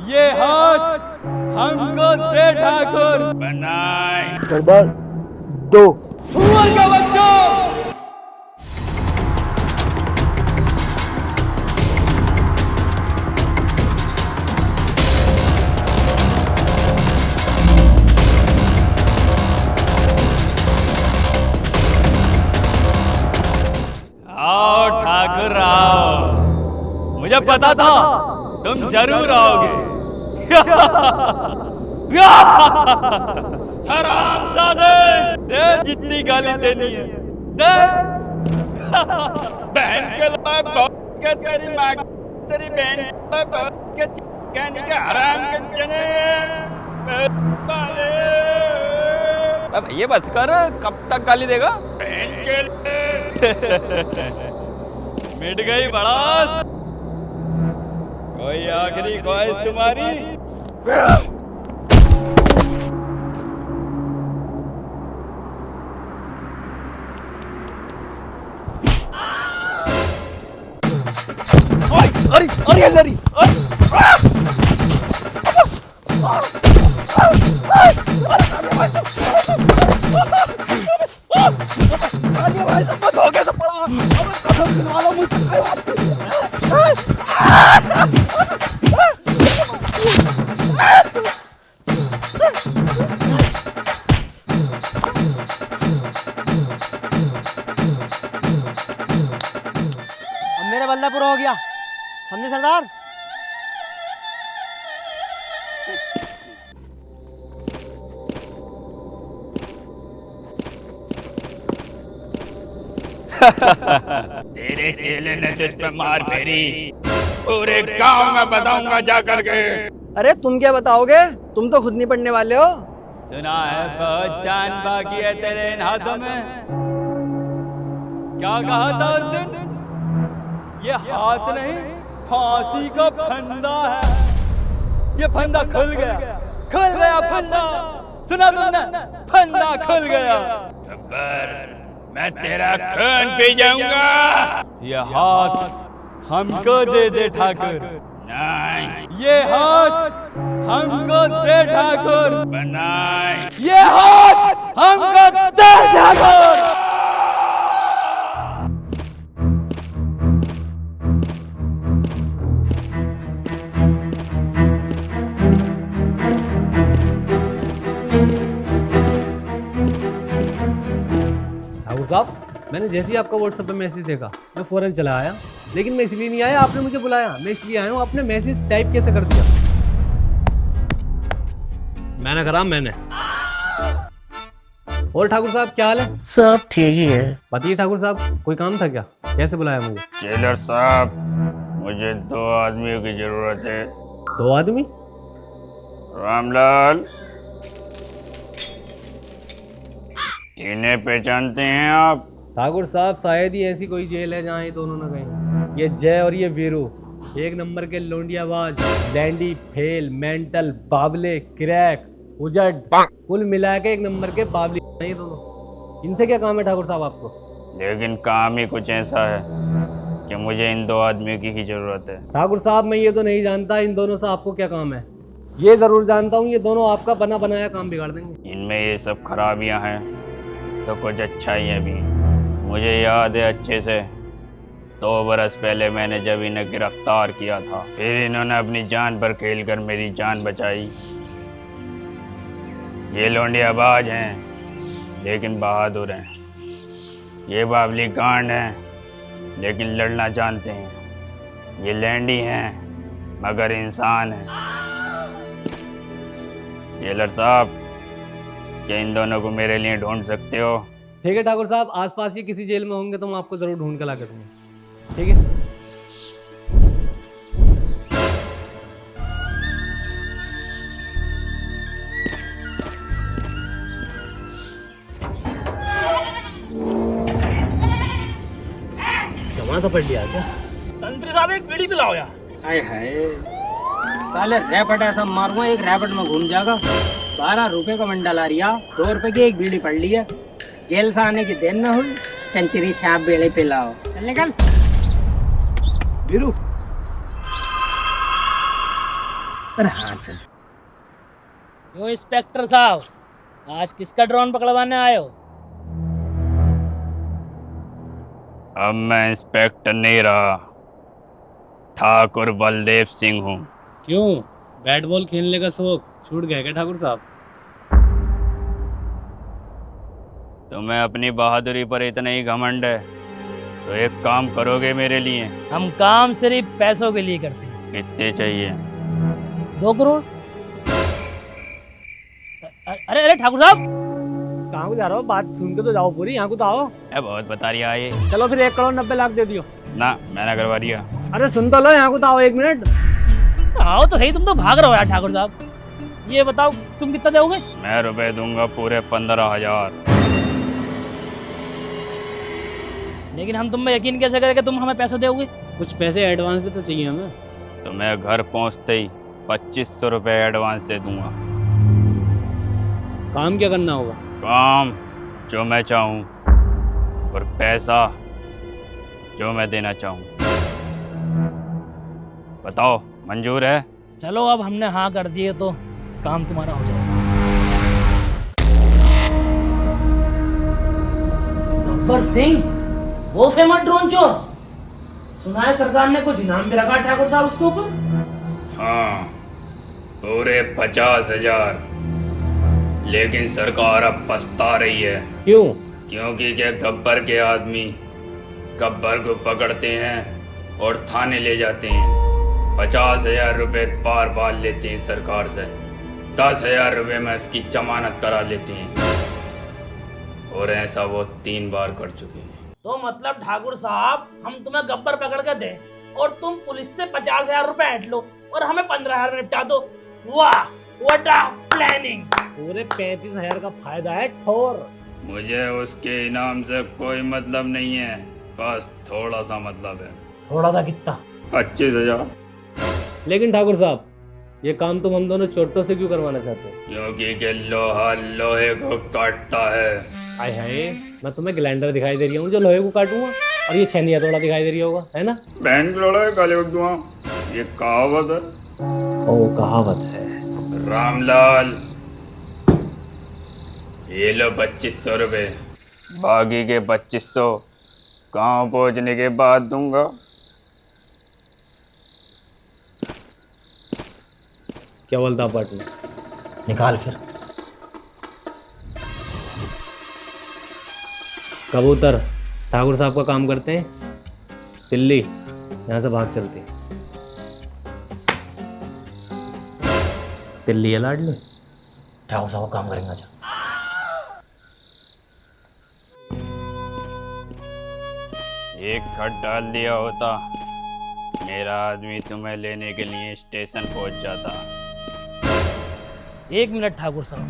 ये हाथ हमको दे ठाकुर। बनाए सरदार दो। सुअर का बच्चों, आओ ठाकुर आओ। मुझे पता था तुम जरूर आओगे। हरामजादे, दे जितनी गाली देनी है दे। बहन के लिए के तेरी माँ तेरी बहन के कहने के हराम के चने। अब ये बस कर, कब तक गाली देगा? बहन के लिए मिट गई बड़ास। कोई आखिरी ख्वाहिश तुम्हारी? अरे अरे अरे मेरा बल्ला पूरा हो गया, समझे सरदार? तेरे चेले ने तुझ पे मार फेरी, पूरे गांव में बताऊंगा जा करके। अरे तुम क्या बताओगे? तुम तो खुद नहीं पढ़ने वाले हो। सुना है बहुत जान बाकी है तेरे इन हाथों में। क्या कहा था उस दिन? ये हाथ नहीं, फांसी का फंदा है। ये फंदा खुल गया फंदा। सुना तुमने? फंदा खुल गया। गब्बर, मैं तेरा खून पी जाऊंगा। ये हाथ हमको दे दे ठाकुर। नहीं, ये हाथ हमको दे ठाकुर। बनाए, ये हाथ हमको दे ठाकुर। ठाकुर साहब, मैंने जैसे ही आपका व्हाट्सएप पे मैसेज देखा मैं फौरन चला आया, लेकिन मैं इसलिए नहीं आया, आपने मुझे बुलाया, मैं इसलिए आया हूँ। आपने मैसेज टाइप कैसे कर दिया? मैंने करा मैंने। और ठाकुर साहब क्या हाल है? सब ठीक ही है। बताइए ठाकुर साहब, कोई काम था क्या? कैसे बुलाया मुझे? जेलर साहब, मुझे 2 आदमियों की जरूरत है। 2 आदमी? रामलाल, इन्हें पहचानते हैं आप? ठाकुर साहब, शायद ही ऐसी कोई जेल है जहाँ ये दोनों न गए। ये जय और ये वीरू एक नंबर के लोंडियाबाज, लैंडी, फेल, मेंटल, बावले, क्रैक, उजड़, कुल मिला के एक नंबर के बावली ये दोनों। इनसे क्या काम है ठाकुर साहब आपको? लेकिन काम ही कुछ ऐसा है कि मुझे इन 2 आदमियों की ही जरूरत है। ठाकुर साहब, मैं ये तो नहीं जानता इन दोनों से आपको क्या काम है। ये जरूर जानता हूँ, ये दोनों आपका बना बनाया काम बिगाड़ देंगे। इनमें ये सब खराबियां हैं तो कुछ अच्छाइयाँ भी। मुझे याद है अच्छे से, 2 बरस पहले मैंने जब इन्हें गिरफ्तार किया था, फिर इन्होंने अपनी जान पर खेलकर मेरी जान बचाई। ये लोंडियाबाज हैं लेकिन बहादुर हैं। ये बावली गांड हैं लेकिन लड़ना जानते हैं। ये लैंडी हैं मगर इंसान हैं। जेलर साहब, क्या इन दोनों को मेरे लिए ढूंढ सकते हो? ठीक है ठाकुर साहब, आसपास ही किसी जेल में होंगे तो मैं आपको जरूर ढूंढ कर ला के दूंगा। ठीक है? जमा तो पड़ लिया क्या? संतरी साहब, एक बीड़ी पिलाओ यार। हाय हाय, साले रैपट ऐसा मारूंगा एक रैपट में घूम जाएगा। 12 रुपए का मंडल आ रिया, 2 रुपए की एक बीड़ी पड़ ली है। जेल से आने की देर न हुई, चंचरी सांप बेड़े पिलाओ। चल निकल वीरू। अरे हाँ चल। क्यों इंस्पेक्टर साहब, आज किसका ड्रोन पकड़वाने आए हो? अब मैं इंस्पेक्टर नहीं रहा, ठाकुर बलदेव सिंह हूँ। क्यों, बैट बॉल खेलने का शौक छूट गया क्या ठाकुर साहब? तुम्हें अपनी बहादुरी पर इतना ही घमंड है तो एक काम करोगे मेरे लिए? हम काम सिर्फ पैसों के लिए करते हैं। कितने चाहिए? 2 करोड़। अरे अरे ठाकुर साहब, कहाँ को जा रहे हो? बात सुन के तो जाओ पूरी, यहाँ को तो आओ। बहुत बता रही है ये। चलो फिर 1 करोड़ 90 लाख दे दियो। ना, मैंने करवा दिया। अरे सुन तो लो, यहाँ को तो आओ 1 मिनट। आओ तो सही, तुम तो भाग रहे हो यार ठाकुर साहब। ये बताओ तुम कितना दोगे? मैं रुपए दूंगा पूरे 15,000। लेकिन हम तुम में यकीन कैसे करें कि तुम हमें पैसा दोगे? कुछ पैसे एडवांस में तो चाहिए हमें। तो मैं घर पहुंचते ही 2500 रुपये एडवांस दे दूंगा। काम क्या करना होगा? काम जो मैं चाहूँ और पैसा जो मैं देना चाहूँ। बताओ, मंजूर है? चलो अब हमने हाँ कर दिए तो काम तुम्हारा हो जाएगा। गब्बर सिंह, वो फेमस ड्रोन चोर, सुना है सरकार ने कुछ इनाम भी रखा ठाकुर साहब उसके ऊपर? हाँ, पूरे 50,000। लेकिन सरकार अब पछता रही है। क्यों? क्योंकि क्या गब्बर के आदमी गब्बर को पकड़ते हैं और थाने ले जाते हैं। 50,000 रुपये बार बार लेते हैं सरकार से। 10,000 रुपये में उसकी जमानत करा लेते हैं और ऐसा वो 3 बार कर चुके हैं। तो मतलब ठाकुर साहब, हम तुम्हें गब्बर पकड़ के दें और तुम पुलिस से 50,000 रुपए ऐंठ लो और हमें 15,000 में निपटा दो। वाह, व्हाट अ प्लानिंग! पूरे 35,000 का फायदा है ठोर। मुझे उसके इनाम से कोई मतलब नहीं है, बस थोड़ा सा मतलब है। थोड़ा सा कितना? 25,000। लेकिन ठाकुर साहब, ये काम तुम हम दोनों चोटों से क्यों करवाना चाहते हो? क्योंकि के लोहा लोहे को काटता है। आय हाय, मैं तुम्हें ग्लैंडर दिखाई दे रही हूँ जो लोहे को काटूंगा, और ये छेनिया तोड़ा दिखाई दे रही होगा, है ना? बहन की लड़ाई काले वक्तुआ, ये कहावत है। ओ, कहावत है। रामलाल, ये लो 2500 रुपये। बाकी के 2500 गाँव पहुँचने के बाद दूंगा। क्या बोलता पार्टनर? निकाल फिर। कबूतर ठाकुर साहब का काम करते हैं, दिल्ली यहाँ से भाग चलती। दिल्ली है लाडली। ठाकुर साहब काम करेंगे। अच्छा, एक खत डाल दिया होता, मेरा आदमी तुम्हें लेने के लिए स्टेशन पहुंच जाता। 1 मिनट ठाकुर साहब।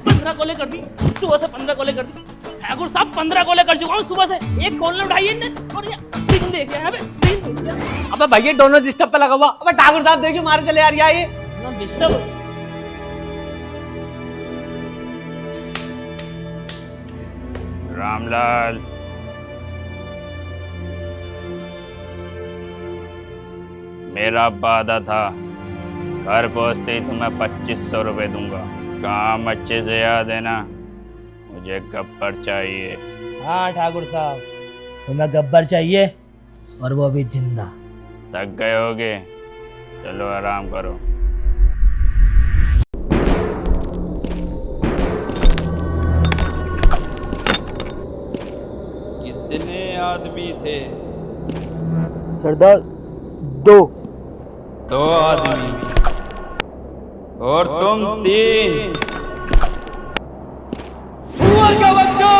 15 कॉलें कर दी सुबह से, 15 कॉलें कर दी ठाकुर साहब। 15 कॉलें कर चुका हूँ सुबह से। एक कॉल उठाइए ने, और ये पिन देखिए यहाँ पे, पिन। अबे भैया दोनों डिस्टर्ब पे लगा हुआ। अबे ठाकुर साहब देखिए मारे चले आ रही है ये। ना डिस्टर्ब। रामलाल, मेरा वादा था घर पहुंचते ही तुम्हें 2500 रुपये दूंगा। काम अच्छे से याद है ना? मुझे गब्बर चाहिए। हाँ ठाकुर साहब, तुम्हें गब्बर चाहिए और वो भी जिंदा। थक गए होगे, चलो आराम करो। कितने आदमी थे? सरदार 2 आदमी और तुम 3। सुअर का बच्चा!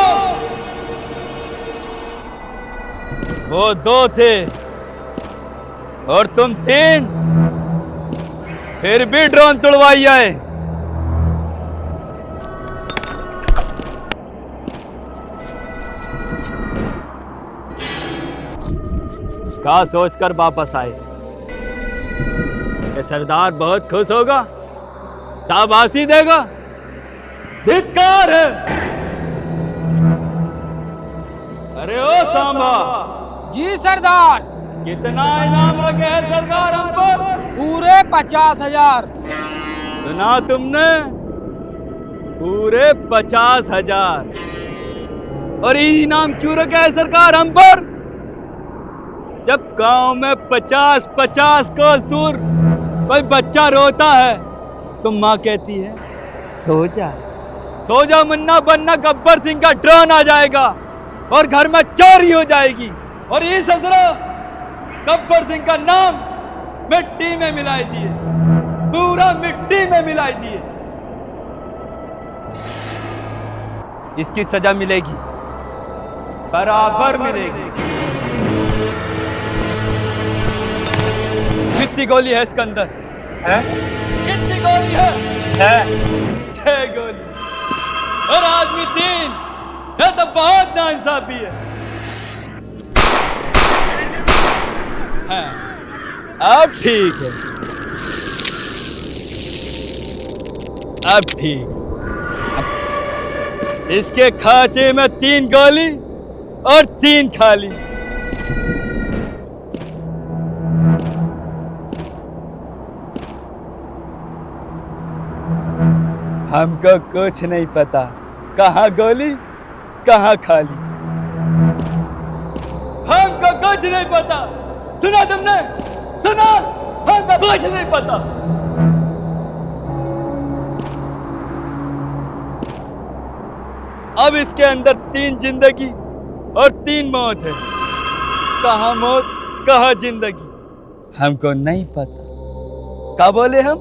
वो 2 थे और तुम 3, फिर भी ड्रोन तुड़वाई आए। क्या सोचकर वापस आए कि सरदार बहुत खुश होगा, शाबाशी देगा? धिक्कार है। अरे ओ सांबा! जी सरदार। कितना इनाम रखे है सरकार हम पर? पूरे 50,000। सुना तुमने? पूरे 50,000। और ये इनाम क्यों रखा है सरकार हम पर? जब गांव में 50-50 कोस दूर कोई बच्चा रोता है तो माँ कहती है सो जा मुन्ना, वरना गब्बर सिंह का ड्रोन आ जाएगा और घर में चोरी हो जाएगी। और ये ससुरा गब्बर सिंह का नाम मिट्टी में मिलाई दिए, पूरा मिट्टी में मिलाई दिए। इसकी सजा मिलेगी, बराबर मिलेगी। कितनी गोली है इसके अंदर? कितनी गोली है? 6 गोली और आदमी 3। यह तो बहुत नाइंसाफी है। अब ठीक है, अब ठीक। इसके खांचे में 3 गोली और 3 खाली। हमको कुछ नहीं पता, कहाँ गोली कहाँ खाली। हमको कुछ नहीं पता। सुना तुमने? सुना? हमको कुछ नहीं पता। अब इसके अंदर 3 जिंदगी और 3 मौत है। कहाँ मौत कहाँ जिंदगी हमको नहीं पता। क्या बोले हम?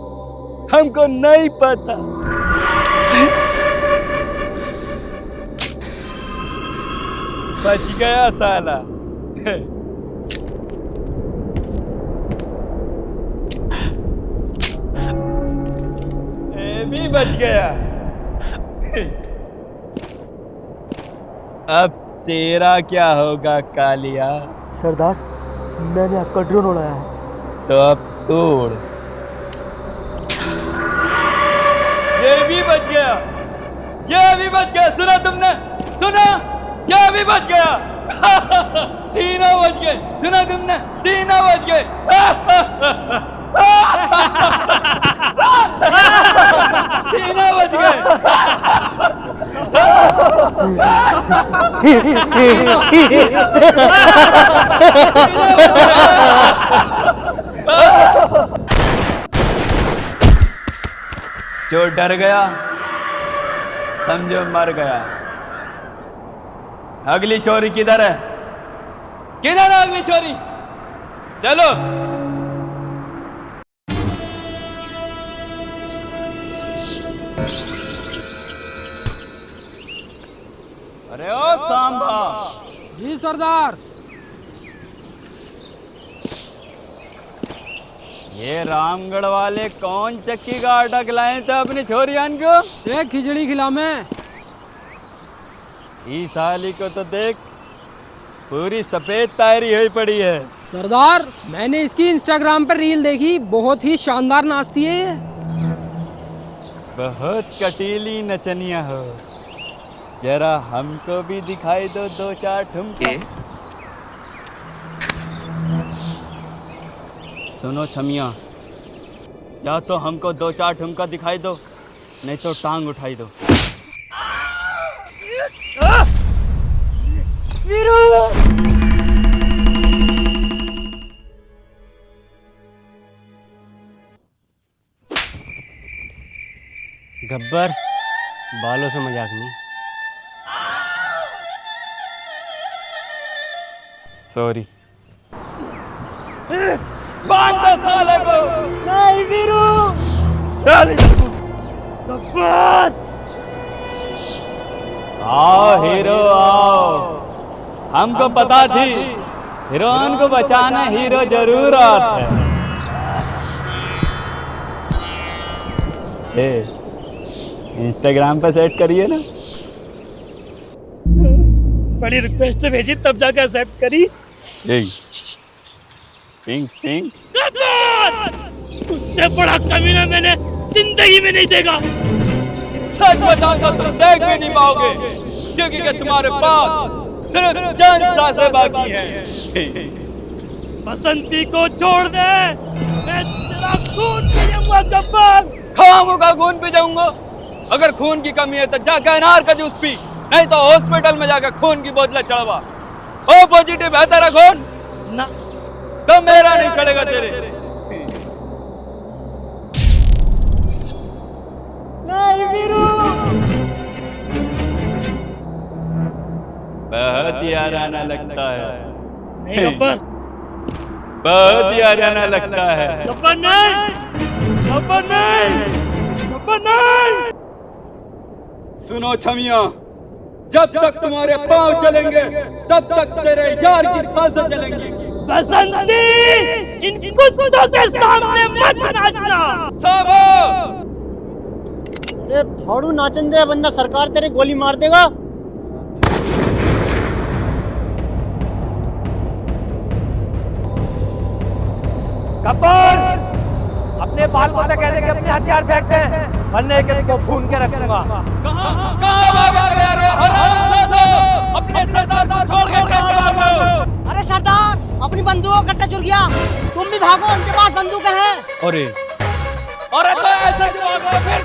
हमको नहीं पता। बच गया साला। ये भी बच गया। अब तेरा क्या होगा कालिया? सरदार, मैंने आपका ड्रोन उड़ाया है। तो अब तोड़। ये भी बच गया, ये भी बच गया। सुना तुमने? सुना? ये भी बच गया। तीनों बच गए। सुना तुमने? तीनों बच गए। तीनों बच गए। जो डर गया समझो मर गया। अगली चोरी किधर है? किधर है अगली चोरी? चलो। अरे ओ सांबा। जी सरदार। ये रामगढ़ वाले कौन चक्की का आटा खिलाए थे अपनी छोरियान को? एक खिचड़ी खिला मैं। इस साली को तो देख, पूरी सफेद तायरी हुई पड़ी है। सरदार, मैंने इसकी इंस्टाग्राम पर रील देखी, बहुत ही शानदार नाचती है ये। बहुत कटीली नचनिया हो। जरा हमको भी दिखाई दो 2-4 ठुमके। सुनो छमिया, या तो हमको 2-4 ठुमका दिखाई दो, नहीं तो टांग उठाई दो। गब्बर, बालों से मजाक नहीं। सॉरी। बांध दो साले को। नहीं वीरू। गब्बर। आओ हीरो आओ। हमको पता थी हीरोइन को बचाना हीरो जरूर आता है। इंस्टाग्राम पे सेट करिए ना। बड़ी रिक्वेस्ट से भेजी तब जाकर एक्सेप्ट करी। Pink pink. उससे बड़ा कमीना मैंने जिंदगी में नहीं देखा। सच बताऊंगा तुम देख भी नहीं पाओगे, क्योंकि तुम्हारे पास सिर्फ चंद सांसें बाकी हैं। बसंती को छोड़ दे, मैं तेरा खून पीऊंगा गब्बर। खाऊंगा खून पी जाऊंगा। अगर खून की कमी है तो जाकर अनार का जूस पी, नहीं तो हॉस्पिटल में जाकर खून की बोतलें चढ़वा। ओ पॉजिटिव है तेरा खून ना तो मेरा नहीं चढ़ेगा तेरे। बहुत ही आराना लगता है। नहीं गब्बर, बहुत ही आराना लगता है। गब्बर नहीं, गब्बर नहीं, गब्बर नहीं। सुनो छमिया, जब तक तुम्हारे पांव चलेंगे तब तक तेरे यार की सांसें चलेंगी। बसंती, इन कुत्तों के सामने मत नाचना। साबो अरे फाड़ू नाचन दे, वरना सरकार तेरे गोली मार देगा। गब्बर, अपने बालकों से कह दे कि अपने हथियार फेंक दें, वरना एक को भून के रखूंगा। कहाँ भागे चले आ रहे हो हरामजादो? अपने सरदार को छोड़ के कहाँ भागो? अरे सरदार, अपनी बंदूकों का कट्टा चुर गया, तुम भी भागो, उनके पास बंदूकें हैं। अरे अरे तो ऐसे क्यों भाग रहे हो?